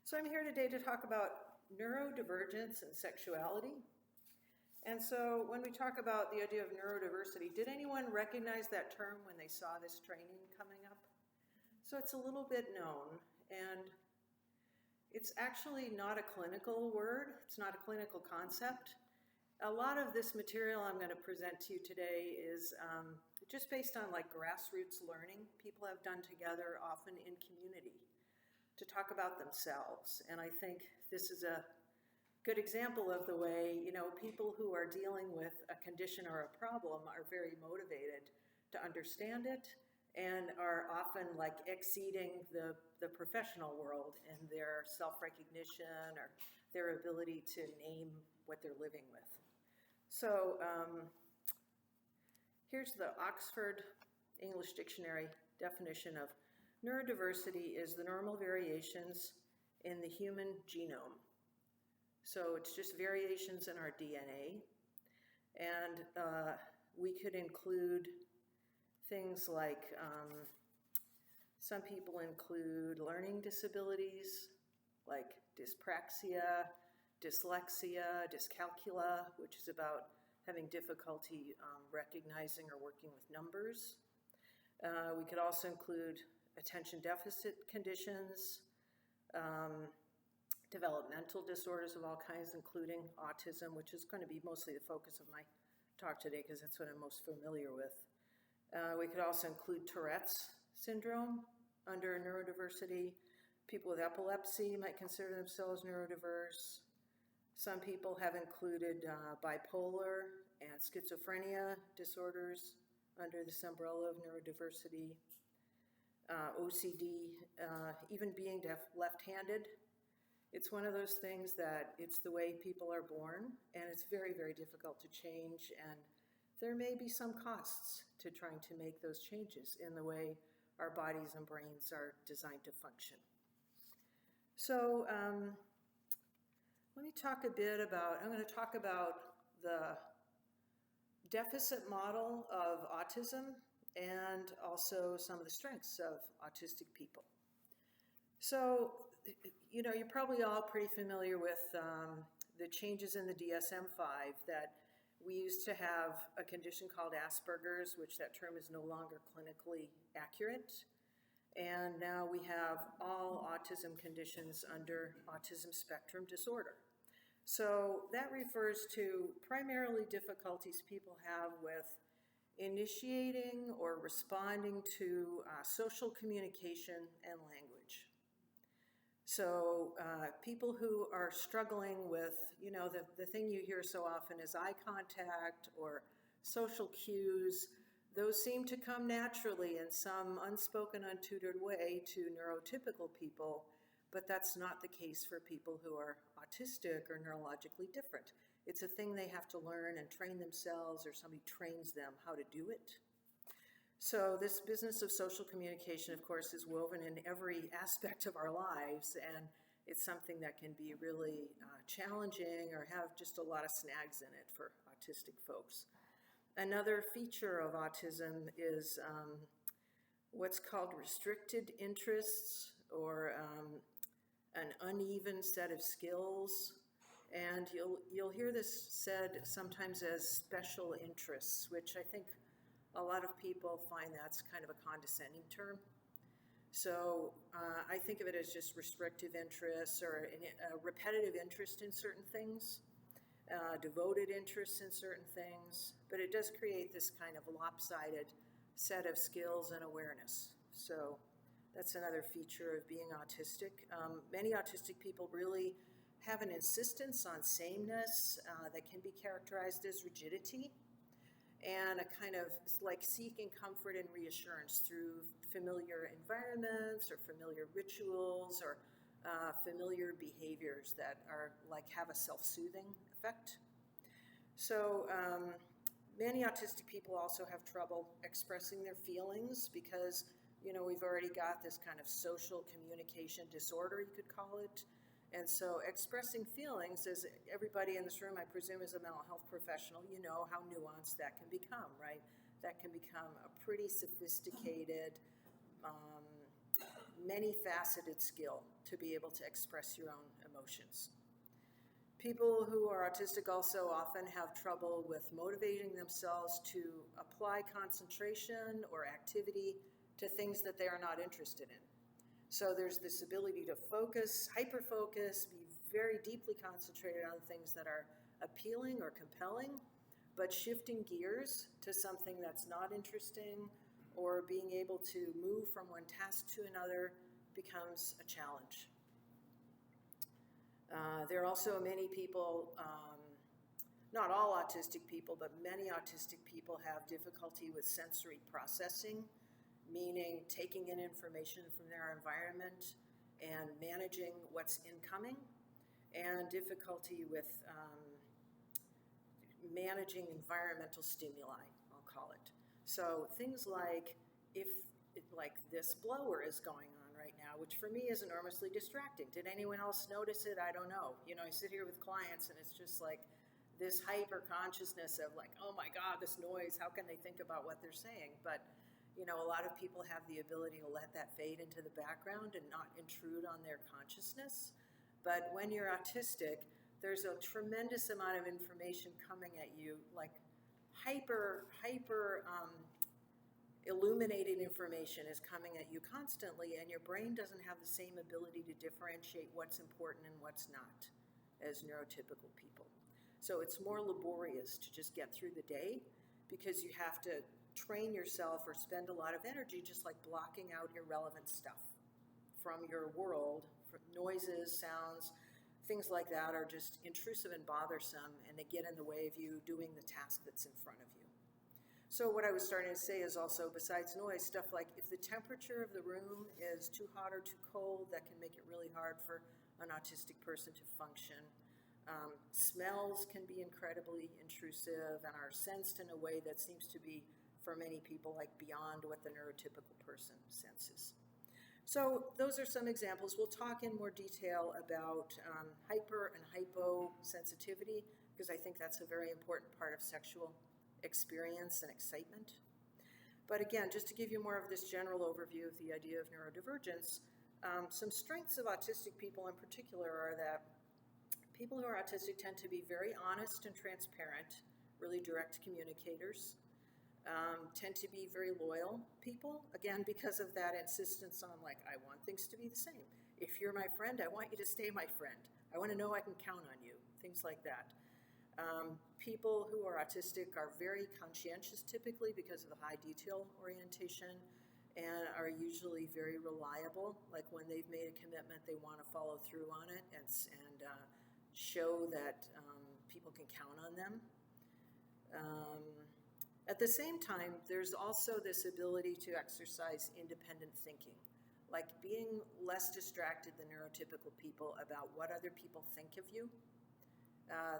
So I'm here today to talk about neurodivergence and sexuality. And so when we talk about the idea of neurodiversity, did anyone recognize that term when they saw this training coming up? So it's a little bit known, and it's actually not a clinical word. It's not a clinical concept. A lot of this material I'm going to present to you today is just based on like grassroots learning people have done together, often in community, to talk about themselves. And I think this is a good example of the way, people who are dealing with a condition or a problem are very motivated to understand it and are often like exceeding the professional world in their self-recognition or their ability to name what they're living with. So here's the Oxford English Dictionary definition of neurodiversity is the normal variations in the human genome. So it's just variations in our DNA. And we could include things like some people include learning disabilities like dyspraxia, dyslexia, dyscalculia, which is about having difficulty recognizing or working with numbers. We could also include attention deficit conditions, developmental disorders of all kinds, including autism, which is going to be mostly the focus of my talk today because that's what I'm most familiar with. We could also include Tourette's syndrome under neurodiversity. People with epilepsy might consider themselves neurodiverse. Some people have included bipolar and schizophrenia disorders under this umbrella of neurodiversity. OCD, even being left-handed. It's one of those things that it's the way people are born, and it's very, very difficult to change, and there may be some costs to trying to make those changes in the way our bodies and brains are designed to function. So let me talk a bit about, I'm going to talk about the deficit model of autism and also some of the strengths of autistic people. So, you're probably all pretty familiar with the changes in the DSM-5 that we used to have a condition called Asperger's, which that term is no longer clinically accurate. And now we have all autism conditions under autism spectrum disorder. So that refers to primarily difficulties people have with initiating or responding to social communication and language. So people who are struggling with, the thing you hear so often is eye contact or social cues, those seem to come naturally in some unspoken, untutored way to neurotypical people, but that's not the case for people who are autistic or neurologically different. It's a thing they have to learn and train themselves, or somebody trains them how to do it. So this business of social communication, of course, is woven in every aspect of our lives, and it's something that can be really challenging or have just a lot of snags in it for autistic folks. Another feature of autism is what's called restricted interests, or an uneven set of skills. And you'll hear this said sometimes as special interests, which I think a lot of people find that's kind of a condescending term. So I think of it as just restrictive interests or a repetitive interest in certain things, devoted interests in certain things, but it does create this kind of lopsided set of skills and awareness. So that's another feature of being autistic. Many autistic people really have an insistence on sameness that can be characterized as rigidity, and a kind of like seeking comfort and reassurance through familiar environments or familiar rituals or familiar behaviors that are like have a self-soothing effect. So many autistic people also have trouble expressing their feelings because we've already got this kind of social communication disorder, you could call it. And so expressing feelings, as everybody in this room, I presume, is a mental health professional, you know how nuanced that can become, right? That can become a pretty sophisticated many-faceted skill to be able to express your own emotions. People who are autistic also often have trouble with motivating themselves to apply concentration or activity to things that they are not interested in. So there's this ability to focus, hyper-focus, be very deeply concentrated on things that are appealing or compelling, but shifting gears to something that's not interesting or being able to move from one task to another becomes a challenge. There are also many people, not all autistic people, but many autistic people have difficulty with sensory processing, meaning taking in information from their environment and managing what's incoming, and difficulty with managing environmental stimuli, I'll call it. So things like like this blower is going on right now, which for me is enormously distracting. Did anyone else notice it? I don't know. You know, I sit here with clients and it's just like this hyper consciousness of like, oh my God, this noise, how can they think about what they're saying? But, you know, a lot of people have the ability to let that fade into the background and not intrude on their consciousness. But when you're autistic, there's a tremendous amount of information coming at you, like hyper illuminated information is coming at you constantly, and your brain doesn't have the same ability to differentiate what's important and what's not as neurotypical people. So it's more laborious to just get through the day because you have to train yourself or spend a lot of energy just like blocking out irrelevant stuff from your world. Noises, sounds, things like that are just intrusive and bothersome, and they get in the way of you doing the task that's in front of you. So what I was starting to say is also, besides noise, stuff like if the temperature of the room is too hot or too cold, that can make it really hard for an autistic person to function. Smells can be incredibly intrusive and are sensed in a way that seems to be, for many people, like beyond what the neurotypical person senses. So those are some examples. We'll talk in more detail about hyper and hyposensitivity, because I think that's a very important part of sexual experience and excitement. But again, just to give you more of this general overview of the idea of neurodivergence, some strengths of autistic people in particular are that people who are autistic tend to be very honest and transparent, really direct communicators, tend to be very loyal people, again, because of that insistence on like, I want things to be the same. If you're my friend, I want you to stay my friend. I want to know I can count on you, things like that. People who are autistic are very conscientious typically because of the high detail orientation and are usually very reliable. Like when they've made a commitment, they want to follow through on it and show that people can count on them. At the same time, there's also this ability to exercise independent thinking, like being less distracted than neurotypical people about what other people think of you.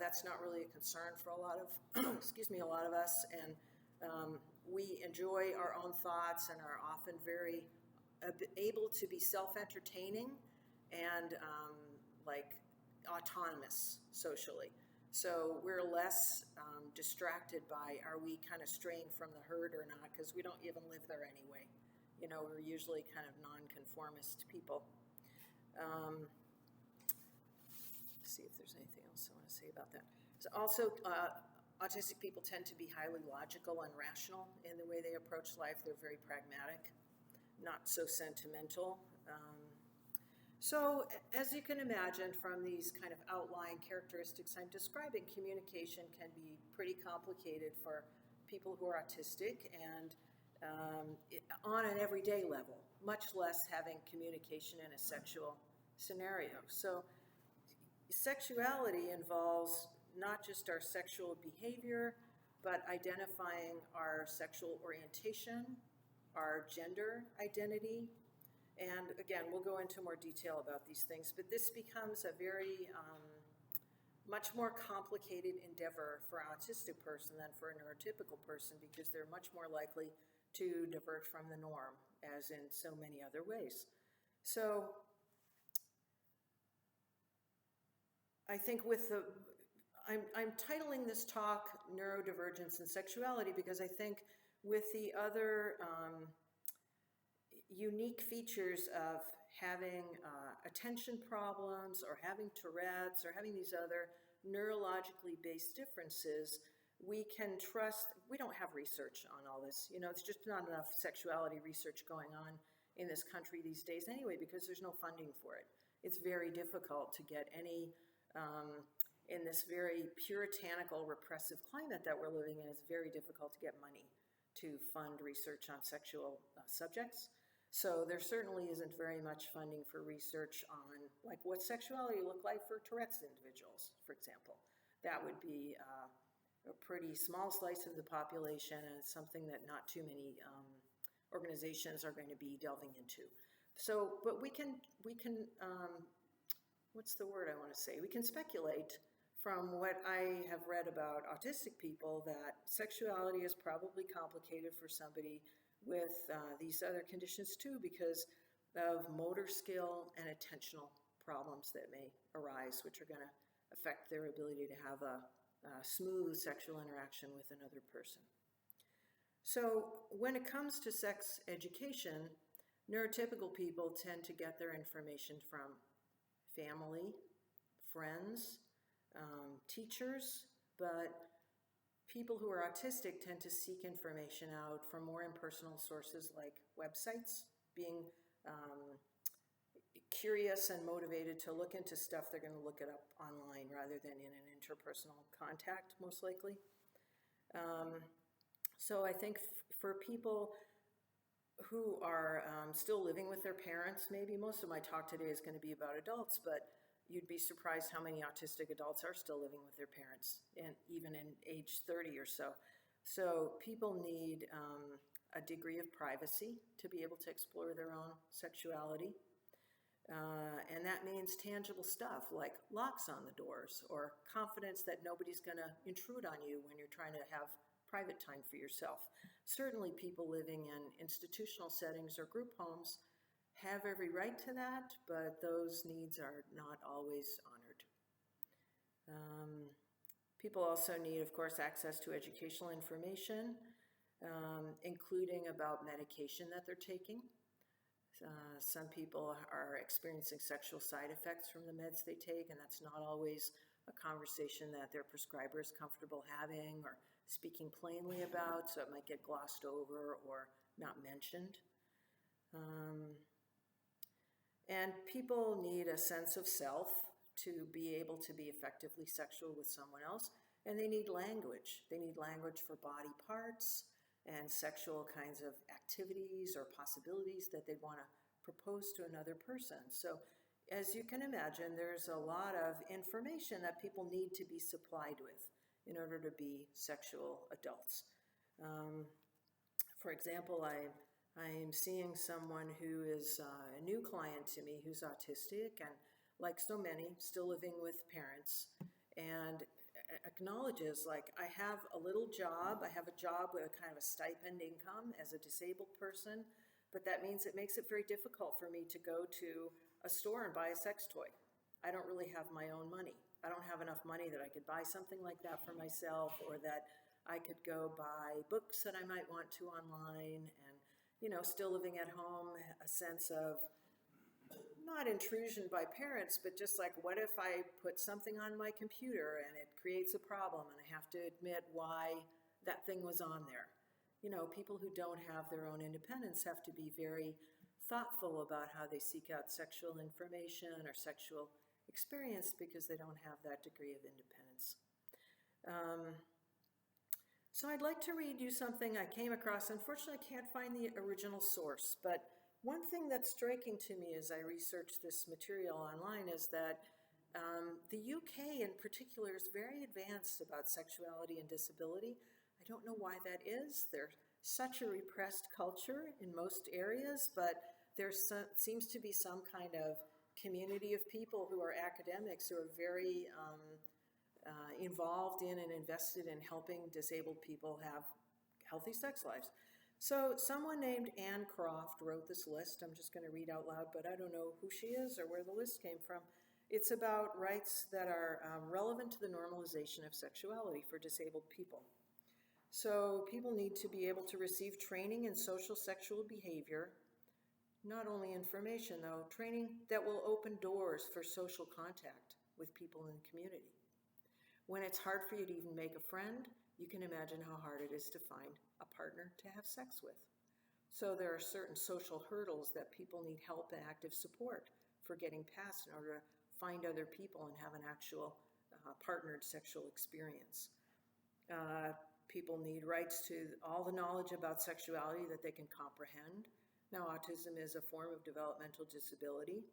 That's not really a concern for a lot of, a lot of us, and we enjoy our own thoughts and are often very able to be self-entertaining and like autonomous socially. So we're less distracted by, are we kind of straying from the herd or not, because we don't even live there anyway. You know, we're usually kind of nonconformist people. See if there's anything else I want to say about that. So also, autistic people tend to be highly logical and rational in the way they approach life. They're very pragmatic, not so sentimental. So as you can imagine from these kind of outline characteristics I'm describing, communication can be pretty complicated for people who are autistic and on an everyday level, much less having communication in a sexual scenario. So sexuality involves not just our sexual behavior, but identifying our sexual orientation, our gender identity, and again, we'll go into more detail about these things, but this becomes a very much more complicated endeavor for an autistic person than for a neurotypical person, because they're much more likely to divert from the norm, as in so many other ways. So I think with the, I'm titling this talk Neurodivergence and Sexuality because I think with the other, unique features of having attention problems or having Tourette's or having these other neurologically based differences, we can trust, we don't have research on all this. You know, it's just not enough sexuality research going on in this country these days anyway, because there's no funding for it. It's very difficult to get any, in this very puritanical, repressive climate that we're living in, it's very difficult to get money to fund research on sexual subjects. So there certainly isn't very much funding for research on, like, what sexuality look like for Tourette's individuals, for example. That would be a pretty small slice of the population, and it's something that not too many organizations are going to be delving into. So, but we can what's the word I want to say? We can speculate from what I have read about autistic people that sexuality is probably complicated for somebody with these other conditions too, because of motor skill and attentional problems that may arise, which are going to affect their ability to have a smooth sexual interaction with another person. So when it comes to sex education, neurotypical people tend to get their information from family, friends, teachers, but people who are autistic tend to seek information out from more impersonal sources like websites, being curious and motivated to look into stuff, they're going to look it up online rather than in an interpersonal contact, most likely. So I think for people who are still living with their parents, maybe most of my talk today is going to be about adults, but you'd be surprised how many autistic adults are still living with their parents, and even in age 30 or so. So people need a degree of privacy to be able to explore their own sexuality. And that means tangible stuff like locks on the doors or confidence that nobody's going to intrude on you when you're trying to have private time for yourself. Certainly people living in institutional settings or group homes have every right to that, but those needs are not always honored. People also need, of course, access to educational information, including about medication that they're taking. Some people are experiencing sexual side effects from the meds they take, and that's not always a conversation that their prescriber is comfortable having or speaking plainly about, so it might get glossed over or not mentioned. And people need a sense of self to be able to be effectively sexual with someone else, and they need language. They need language for body parts and sexual kinds of activities or possibilities that they want to propose to another person. So as you can imagine, there's a lot of information that people need to be supplied with in order to be sexual adults. For example, I'm seeing someone who is a new client to me who's autistic and, like so many, still living with parents, and acknowledges, like, I have a little job, I have a job with a kind of a stipend income as a disabled person, but that means it makes it very difficult for me to go to a store and buy a sex toy. I don't really have my own money. I don't have enough money that I could buy something like that for myself, or that I could go buy books that I might want to online, and, you know, still living at home, a sense of not intrusion by parents, but just like, what if I put something on my computer and it creates a problem and I have to admit why that thing was on there? You know, people who don't have their own independence have to be very thoughtful about how they seek out sexual information or sexual experience because they don't have that degree of independence. So I'd like to read you something I came across. Unfortunately, I can't find the original source, but one thing that's striking to me as I research this material online is that the UK in particular is very advanced about sexuality and disability. I don't know why that is. There's such a repressed culture in most areas, but there seems to be some kind of community of people who are academics who are very involved in and invested in helping disabled people have healthy sex lives. So someone named Anne Croft wrote this list. I'm just going to read out loud, but I don't know who she is or where the list came from. It's about rights that are relevant to the normalization of sexuality for disabled people. So people need to be able to receive training in social sexual behavior, Not only information though, training that will open doors for social contact with people in the community. When it's hard for you to even make a friend, you can imagine how hard it is to find a partner to have sex with. So there are certain social hurdles that people need help and active support for getting past in order to find other people and have an actual partnered sexual experience. People need rights to all the knowledge about sexuality that they can comprehend. Now, autism is a form of developmental disability.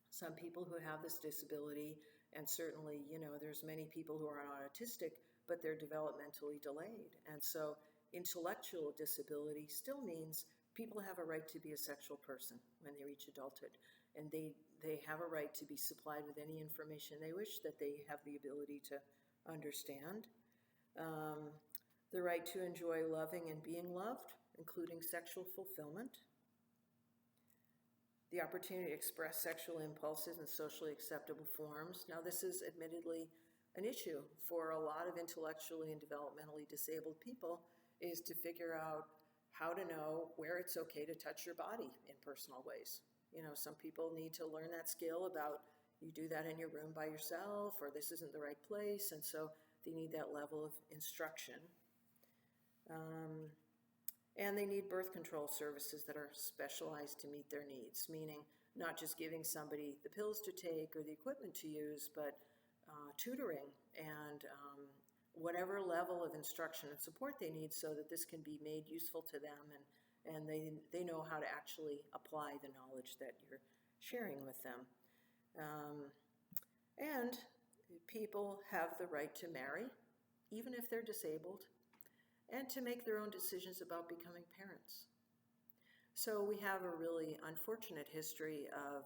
Some people who have this disability, and certainly, there's many people who are not autistic, but they're developmentally delayed. And so intellectual disability still means people have a right to be a sexual person when they reach adulthood. And they have a right to be supplied with any information they wish that they have the ability to understand. The right to enjoy loving and being loved, including sexual fulfillment. The opportunity to express sexual impulses in socially acceptable forms. Now, this is admittedly an issue for a lot of intellectually and developmentally disabled people, is to figure out how to know where it's okay to touch your body in personal ways. Some people need to learn that skill about you do that in your room by yourself, or this isn't the right place, and so they need that level of instruction. And they need birth control services that are specialized to meet their needs, meaning not just giving somebody the pills to take or the equipment to use, but tutoring and whatever level of instruction and support they need so that this can be made useful to them and they know how to actually apply the knowledge that you're sharing with them. And people have the right to marry, even if they're disabled, and to make their own decisions about becoming parents. So we have a really unfortunate history of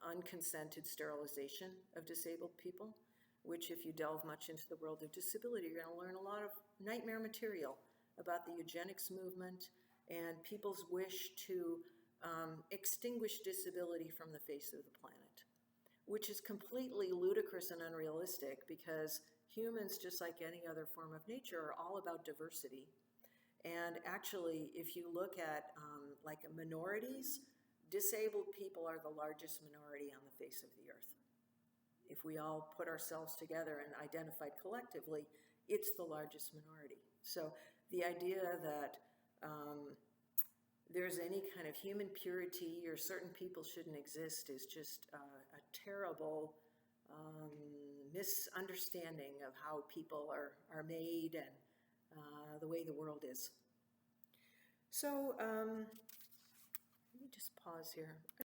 unconsented sterilization of disabled people, which if you delve much into the world of disability, you're going to learn a lot of nightmare material about the eugenics movement and people's wish to extinguish disability from the face of the planet, which is completely ludicrous and unrealistic because humans, just like any other form of nature, are all about diversity. And actually, if you look at like minorities, disabled people are the largest minority on the face of the earth. If we all put ourselves together and identified collectively, it's the largest minority. So the idea that there's any kind of human purity or certain people shouldn't exist is just a terrible misunderstanding of how people are made and the way the world is. So let me just pause here.